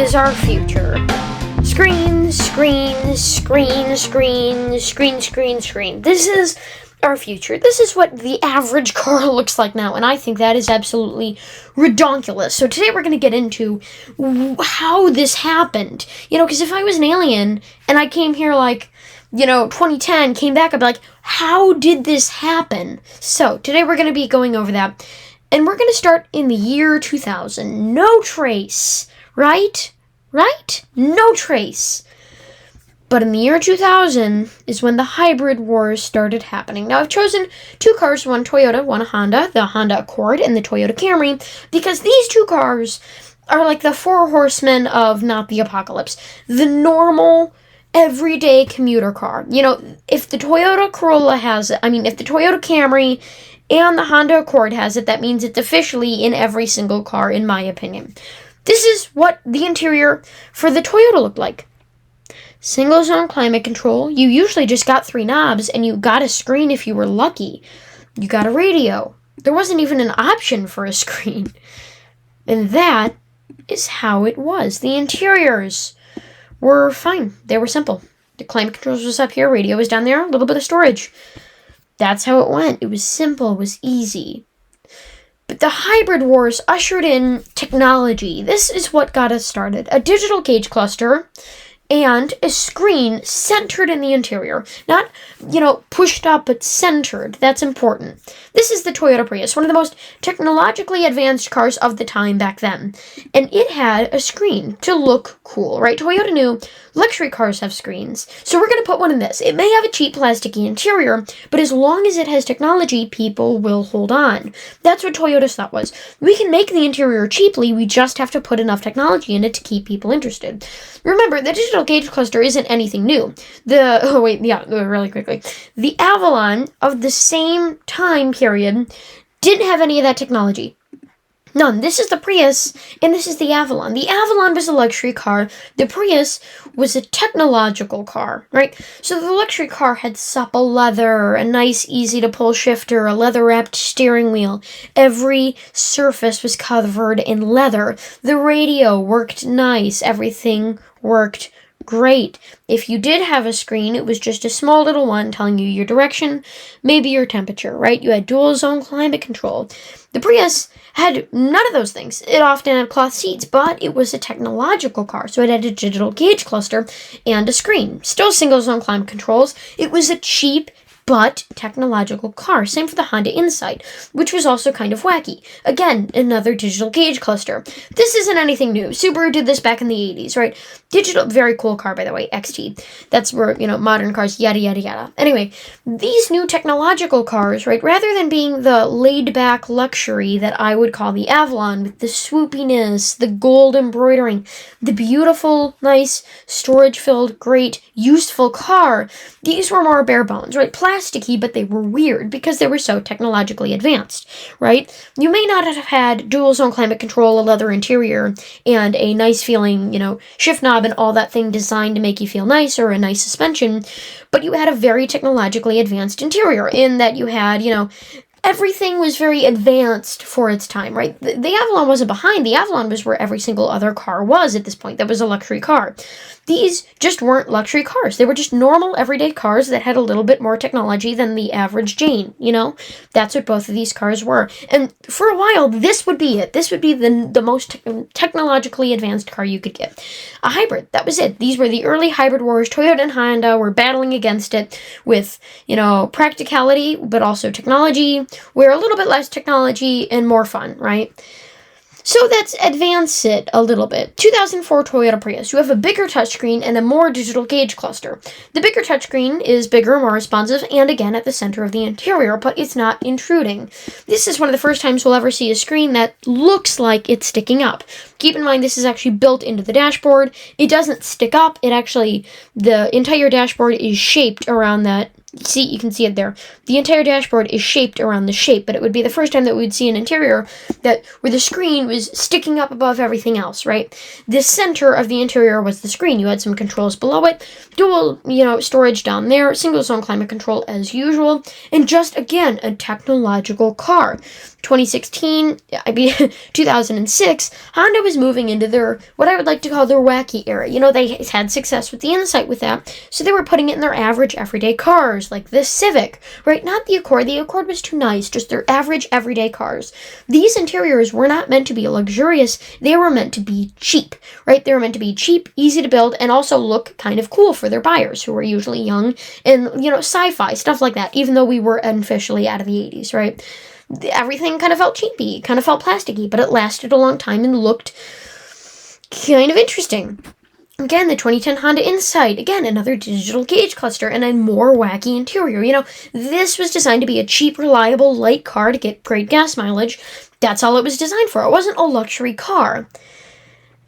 is our future. Screen, screen, screen, screen, screen, screen, screen. This is our future. This is what the average car looks like now, and I think that is absolutely redonkulous. So today we're going to get into how this happened. Because if I was an alien and I came here 2010, came back, I'd be like, how did this happen? So today we're going to be going over that. And we're going to start in the year 2000. No trace, right? Right? No trace. But in the year 2000 is when the hybrid wars started happening. Now, I've chosen two cars, one Toyota, one Honda, the Honda Accord and the Toyota Camry, because these two cars are like the four horsemen of not the apocalypse. The normal, everyday commuter car. If the Toyota Corolla has it, if the Toyota Camry and the Honda Accord has it, that means it's officially in every single car, in my opinion. This is what the interior for the Toyota looked like. Single zone climate control. You usually just got 3 knobs, and you got a screen if you were lucky. You got a radio. There wasn't even an option for a screen. And that is how it was. The interiors were fine. They were simple. The climate controls was up here, radio was down there, a little bit of storage. That's how it went. It was simple, it was easy. But the hybrid wars ushered in technology. This is what got us started. A digital gauge cluster and a screen centered in the interior. Not, pushed up, but centered. That's important. This is the Toyota Prius, one of the most technologically advanced cars of the time back then. And it had a screen to look cool, right? Toyota knew luxury cars have screens. So we're going to put one in this. It may have a cheap plasticky interior, but as long as it has technology, people will hold on. That's what Toyota's thought was. We can make the interior cheaply, we just have to put enough technology in it to keep people interested. Remember, the digital gauge cluster isn't anything new. Really quickly. The Avalon of the same time period didn't have any of that technology. None. This is the Prius, and this is the Avalon. The Avalon was a luxury car. The Prius was a technological car, right? So the luxury car had supple leather, a nice, easy-to-pull shifter, a leather-wrapped steering wheel. Every surface was covered in leather. The radio worked nice. Everything worked great. If you did have a screen, it was just a small little one telling you your direction, maybe your temperature, right? You had dual zone climate control. The Prius had none of those things. It often had cloth seats, but it was a technological car, so it had a digital gauge cluster and a screen. Still single zone climate controls. It was a cheap but technological car. Same for the Honda Insight, which was also kind of wacky. Again, another digital gauge cluster. This isn't anything new. Subaru did this back in the 80s, right? Digital, very cool car, by the way, XT. That's where, modern cars, yada, yada, yada. Anyway, these new technological cars, right, rather than being the laid-back luxury that I would call the Avalon, with the swoopiness, the gold embroidering, the beautiful, nice, storage-filled, great, useful car, these were more bare bones, right? Plasticky, but they were weird because they were so technologically advanced, right? You may not have had dual zone climate control, a leather interior, and a nice feeling, shift knob and all that thing designed to make you feel nice, or a nice suspension, but you had a very technologically advanced interior in that you had, everything was very advanced for its time, right? The Avalon wasn't behind. The Avalon was where every single other car was at this point. That was a luxury car. These just weren't luxury cars. They were just normal, everyday cars that had a little bit more technology than the average Jane, That's what both of these cars were. And for a while, this would be it. This would be the most technologically advanced car you could get. A hybrid. That was it. These were the early hybrid wars. Toyota and Honda were battling against it with, practicality, but also technology, where a little bit less technology and more fun, right? So let's advance it a little bit. 2004 Toyota Prius. You have a bigger touchscreen and a more digital gauge cluster. The bigger touchscreen is bigger, more responsive, and again at the center of the interior, but it's not intruding. This is one of the first times we'll ever see a screen that looks like it's sticking up. Keep in mind, this is actually built into the dashboard. It doesn't stick up. The entire dashboard is shaped around that See, you can see it there. The entire dashboard is shaped around the shape, but it would be the first time that we would see an interior where the screen was sticking up above everything else, right? The center of the interior was the screen. You had some controls below it, dual, storage down there, single zone climate control as usual, and just, again, a technological car. 2006, Honda was moving into their, what I would like to call their wacky era. They had success with the Insight with that, so they were putting it in their average everyday cars, like this Civic, right? Not the Accord. The Accord was too nice, just their average everyday cars. These interiors were not meant to be luxurious, they were meant to be cheap, right? They were meant to be cheap, easy to build, and also look kind of cool for their buyers, who were usually young and, sci-fi, stuff like that, even though we were officially out of the 80s, right? Everything kind of felt cheapy, kind of felt plasticky, but it lasted a long time and looked kind of interesting. Again, the 2010 Honda Insight, again, another digital gauge cluster and a more wacky interior. This was designed to be a cheap, reliable, light car to get great gas mileage. That's all it was designed for. It wasn't a luxury car.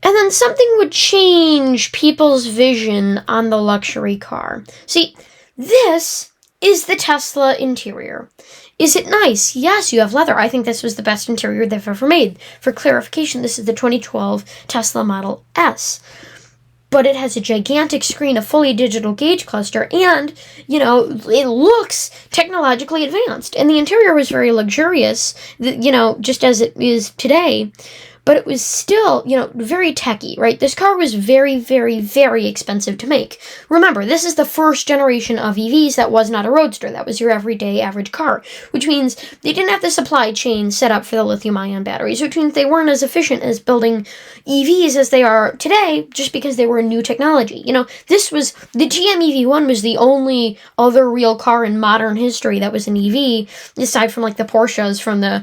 And then something would change people's vision on the luxury car. See, this is the Tesla interior. Is it nice? Yes, you have leather. I think this was the best interior they've ever made. For clarification, this is the 2012 Tesla Model S. But it has a gigantic screen, a fully digital gauge cluster, and, it looks technologically advanced. And the interior was very luxurious, just as it is today. But it was still, very techy, right? This car was very, very, very expensive to make. Remember, this is the first generation of EVs that was not a roadster. That was your everyday average car, which means they didn't have the supply chain set up for the lithium-ion batteries, which means they weren't as efficient as building EVs as they are today, just because they were a new technology. The GM EV1 was the only other real car in modern history that was an EV, aside from, the Porsches from the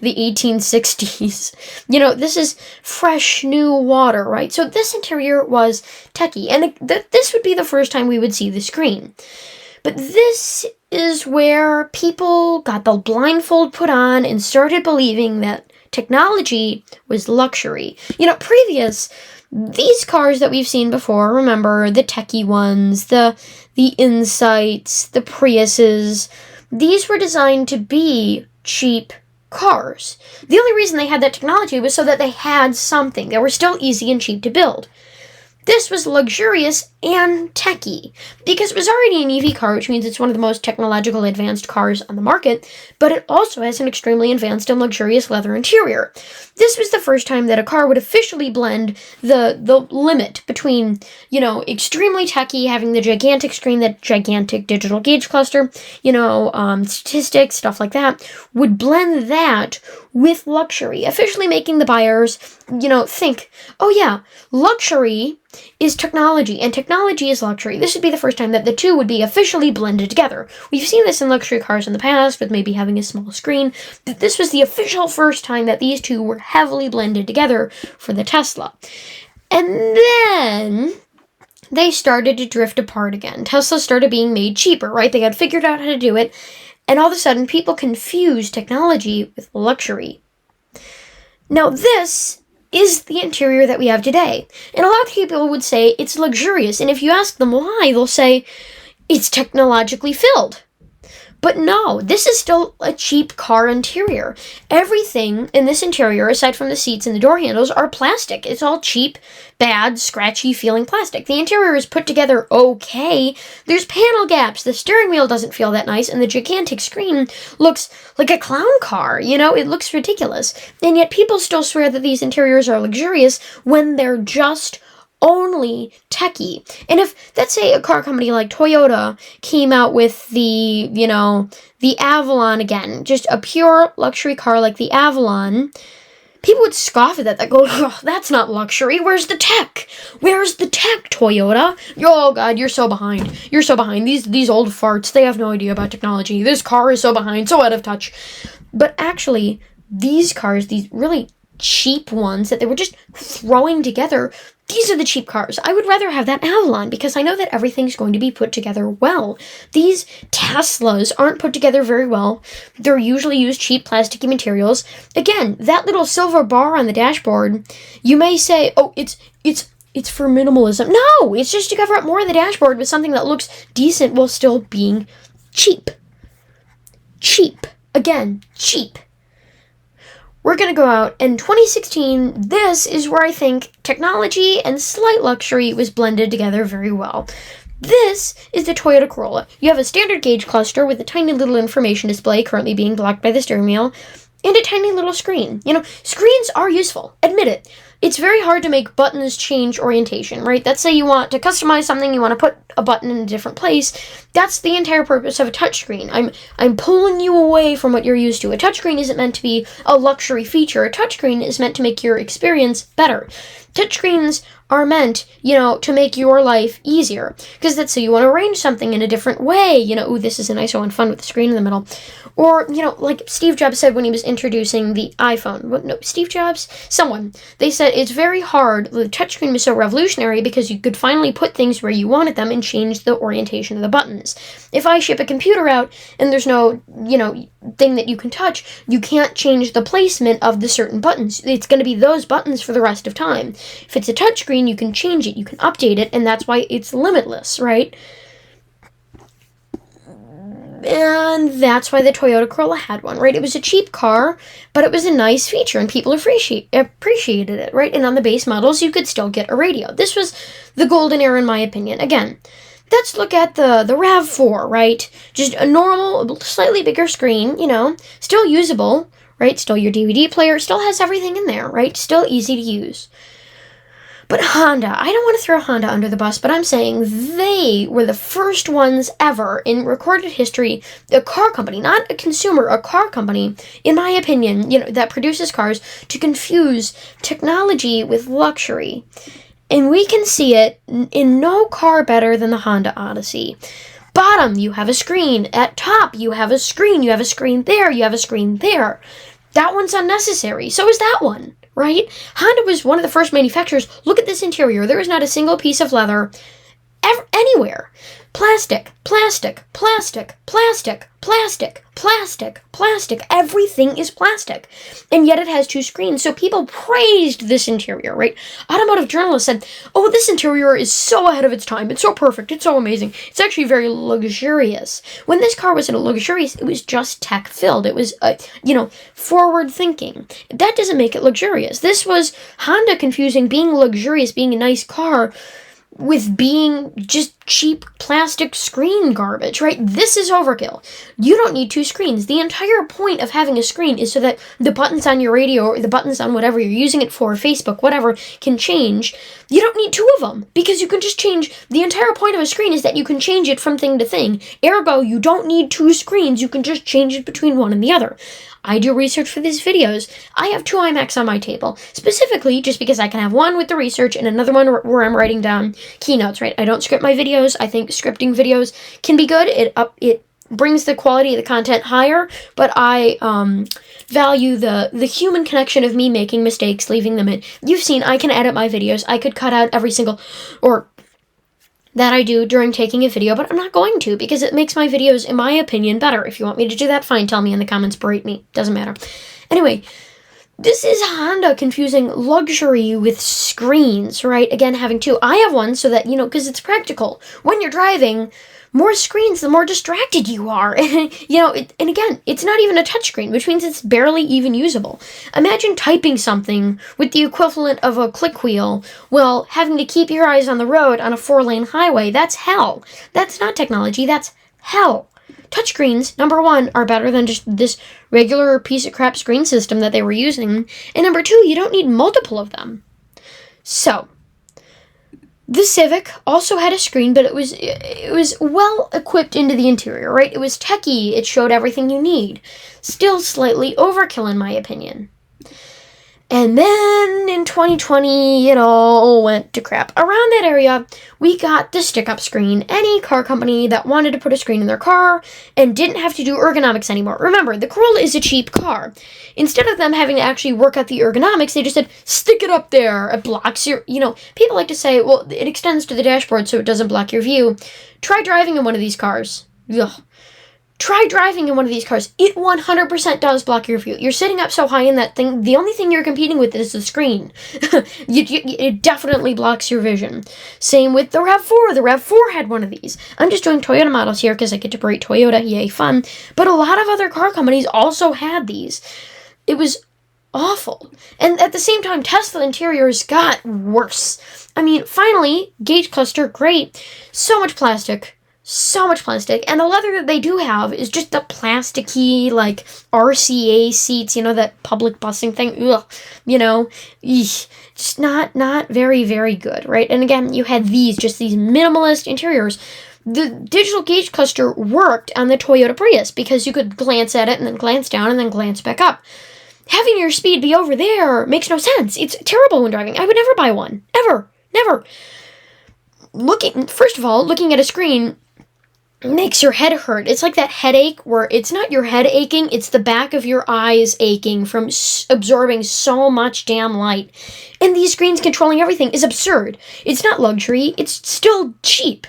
the 1860s. This is fresh, new water, right? So this interior was techie, and this would be the first time we would see the screen. But this is where people got the blindfold put on and started believing that technology was luxury. These cars that we've seen before, remember, the techie ones, the Insights, the Priuses, these were designed to be cheap cars. The only reason they had that technology was so that they had something. They were still easy and cheap to build. This was luxurious and techy, because it was already an EV car, which means it's one of the most technological advanced cars on the market, but it also has an extremely advanced and luxurious leather interior. This was the first time that a car would officially blend the limit between, extremely techy, having the gigantic screen, that gigantic digital gauge cluster, statistics, stuff like that, would blend that with luxury, officially making the buyers, think, oh yeah, luxury is technology, and technology is luxury. This would be the first time that the two would be officially blended together. We've seen this in luxury cars in the past, with maybe having a small screen, but this was the official first time that these two were heavily blended together for the Tesla. And then they started to drift apart again. Tesla started being made cheaper, right? They had figured out how to do it, and all of a sudden people confused technology with luxury. Now this is the interior that we have today. And a lot of people would say it's luxurious, and if you ask them why, they'll say it's technologically filled. But no, this is still a cheap car interior. Everything in this interior, aside from the seats and the door handles, are plastic. It's all cheap, bad, scratchy feeling plastic. The interior is put together okay. There's panel gaps. The steering wheel doesn't feel that nice, and the gigantic screen looks like a clown car. It looks ridiculous. And yet people still swear that these interiors are luxurious when they're just only techie. And if, let's say, a car company like Toyota came out with the Avalon again, just a pure luxury car like the Avalon, people would scoff at that. They go, oh, that's not luxury. Where's the tech? Where's the tech, Toyota? Oh, God, you're so behind. You're so behind. These old farts, they have no idea about technology. This car is so behind, so out of touch. But actually, these cars, these really cheap ones that they were just throwing together, these are the cheap cars. I would rather have that Avalon because I know that everything's going to be put together well. These Teslas aren't put together very well. They're usually used cheap plasticky materials. Again, that little silver bar on the dashboard, you may say, oh, it's it's for minimalism. No, it's just to cover up more of the dashboard with something that looks decent while still being cheap. Cheap. Again, cheap. We're going to go out, and 2016, this is where I think technology and slight luxury was blended together very well. This is the Toyota Corolla. You have a standard gauge cluster with a tiny little information display currently being blocked by the steering wheel, and a tiny little screen. You know, screens are useful. Admit it. It's very hard to make buttons change orientation, right? Let's say you want to customize something, you want to put a button in a different place. That's the entire purpose of a touchscreen. I'm pulling you away from what you're used to. A touchscreen isn't meant to be a luxury feature. A touchscreen is meant to make your experience better. Touchscreens are meant, to make your life easier. Because let's say you want to arrange something in a different way. Ooh, this is a nice one, fun with the screen in the middle. Or, like Steve Jobs said when he was introducing the iPhone. No, Steve Jobs? Someone. They said it's very hard. The touchscreen was so revolutionary because you could finally put things where you wanted them and change the orientation of the buttons. If I ship a computer out and there's no, thing that you can touch, you can't change the placement of the certain buttons. It's going to be those buttons for the rest of time. If it's a touchscreen, you can change it, you can update it, and that's why it's limitless, right? And that's why the Toyota Corolla had one, right? It was a cheap car, but it was a nice feature, and people appreciated it, right? And on the base models, you could still get a radio. This was the golden era, in my opinion. Again, let's look at the RAV4, right? Just a normal, slightly bigger screen, still usable, right? Still your DVD player, still has everything in there, right? Still easy to use. But Honda, I don't want to throw Honda under the bus, but I'm saying they were the first ones ever in recorded history, a car company, not a consumer, a car company, in my opinion, that produces cars, to confuse technology with luxury. And we can see it in no car better than the Honda Odyssey. Bottom, you have a screen. At top, you have a screen. You have a screen there. You have a screen there. That one's unnecessary. So is that one. Right? Honda was one of the first manufacturers. Look at this interior. There is not a single piece of leather anywhere. Plastic, plastic, plastic, plastic, plastic, plastic, plastic. Everything is plastic. And yet it has two screens. So people praised this interior, right? Automotive journalists said, oh, this interior is so ahead of its time. It's so perfect. It's so amazing. It's actually very luxurious. When this car wasn't luxurious, it was just tech-filled. It was, forward-thinking. That doesn't make it luxurious. This was Honda confusing being luxurious, being a nice car, with being just cheap plastic screen garbage, right? This is overkill. You don't need two screens. The entire point of having a screen is so that the buttons on your radio or the buttons on whatever you're using it for, Facebook, whatever, can change. You don't need two of them because you can just change. The entire point of a screen is that you can change it from thing to thing. Ergo, you don't need two screens. You can just change it between one and the other. I do research for these videos. I have two iMacs on my table, specifically just because I can have one with the research and another one where I'm writing down keynotes, right? I don't script my videos. I think scripting videos can be good. It brings the quality of the content higher, but I value the human connection of me making mistakes, leaving them in. You've seen I can edit my videos. I could cut out every single, or that I do during taking a video, but I'm not going to because it makes my videos, in my opinion, better. If you want me to do that, fine, tell me in the comments, berate me, doesn't matter. Anyway, this is Honda confusing luxury with screens, right? Again, having two. I have one so that, because it's practical. When you're driving, more screens, the more distracted you are. And again, it's not even a touchscreen, which means it's barely even usable. Imagine typing something with the equivalent of a click wheel while having to keep your eyes on the road on a 4-lane highway. That's hell. That's not technology, that's hell. Touchscreens, number one, are better than just this regular piece of crap screen system that they were using. And number two, you don't need multiple of them. So, the Civic also had a screen, but it was well equipped into the interior, right? It was techy. It showed everything you need. Still slightly overkill, in my opinion. And then in 2020, it all went to crap. Around that area, we got the stick-up screen. Any car company that wanted to put a screen in their car and didn't have to do ergonomics anymore. Remember, the Corolla is a cheap car. Instead of them having to actually work out the ergonomics, they just said, stick it up there. It blocks your, people like to say, well, it extends to the dashboard so it doesn't block your view. Try driving in one of these cars. Ugh. Try driving in one of these cars. It 100% does block your view. You're sitting up so high in that thing, the only thing you're competing with is the screen. It definitely blocks your vision. Same with the RAV4. The RAV4 had one of these. I'm just doing Toyota models here because I get to berate Toyota. Yay, fun. But a lot of other car companies also had these. It was awful. And at the same time, Tesla interiors got worse. I mean, finally, gauge cluster, great. So much plastic. So much plastic. And the leather that they do have is just the plasticky, like, RCA seats, that public busing thing. Ugh. Just not very, very good, right? And again, you had these minimalist interiors. The digital gauge cluster worked on the Toyota Prius because you could glance at it and then glance down and then glance back up. Having your speed be over there makes no sense. It's terrible when driving. I would never buy one. Ever. Never. First of all, looking at a screen makes your head hurt. It's like that headache where it's not your head aching, it's the back of your eyes aching from absorbing so much damn light. And these screens controlling everything is absurd. It's not luxury, it's still cheap.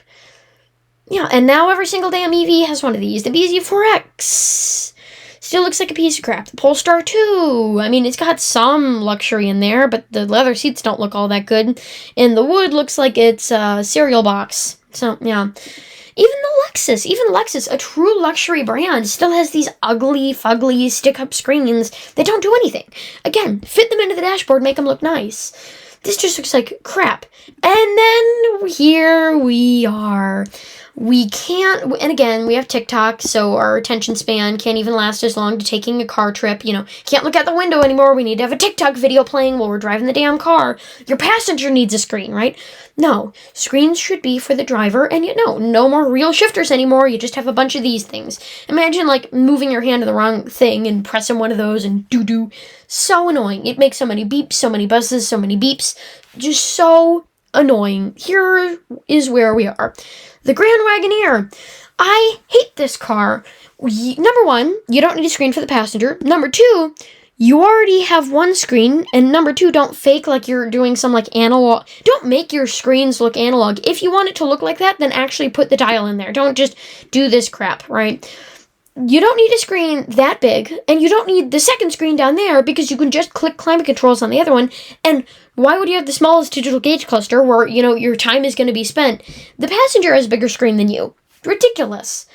Yeah, and now every single damn EV has one of these. The bZ4X still looks like a piece of crap. The Polestar 2, I mean, it's got some luxury in there, but the leather seats don't look all that good. And the wood looks like it's a cereal box. So, yeah. Even Lexus, a true luxury brand, still has these ugly, fugly, stick-up screens that don't do anything. Again, fit them into the dashboard, make them look nice. This just looks like crap. And then here we are. We can't, and again, we have TikTok, so our attention span can't even last as long to taking a car trip. Can't look out the window anymore. We need to have a TikTok video playing while we're driving the damn car. Your passenger needs a screen, right? No, screens should be for the driver, and no more real shifters anymore. You just have a bunch of these things. Imagine, moving your hand to the wrong thing and pressing one of those and doo-doo. So annoying. It makes so many beeps, so many buzzes, so many beeps. Just so annoying. Here is where we are. The Grand Wagoneer. I hate this car. Number one, you don't need a screen for the passenger. Number two, you already have one screen. And number two, don't fake like you're doing some analog. Don't make your screens look analog. If you want it to look like that, then actually put the dial in there. Don't just do this crap, right? You don't need a screen that big, and you don't need the second screen down there because you can just click climate controls on the other one. And why would you have the smallest digital gauge cluster where, your time is going to be spent? The passenger has a bigger screen than you. Ridiculous.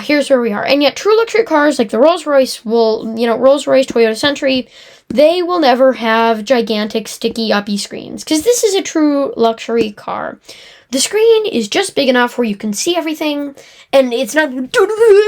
Here's where we are. And yet, true luxury cars like the Rolls-Royce Rolls-Royce, Toyota Century, they will never have gigantic, sticky, uppy screens because this is a true luxury car. The screen is just big enough where you can see everything, and it's not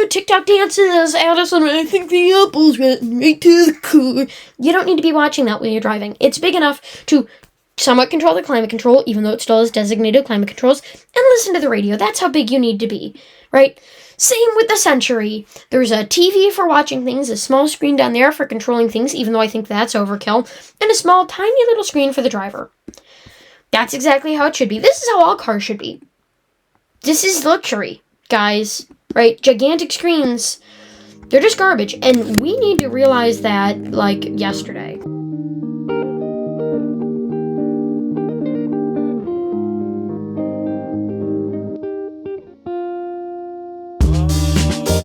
TikTok dances, Addison, I think the apple's right to the core. You don't need to be watching that when you're driving. It's big enough to somewhat control the climate control, even though it still has designated climate controls, and listen to the radio. That's how big you need to be, right? Same with the Century. There's a TV for watching things, a small screen down there for controlling things, even though I think that's overkill, and a small, tiny little screen for the driver. That's exactly how it should be. This is how all cars should be. This is luxury, guys, right? Gigantic screens, they're just garbage, and we need to realize that, yesterday.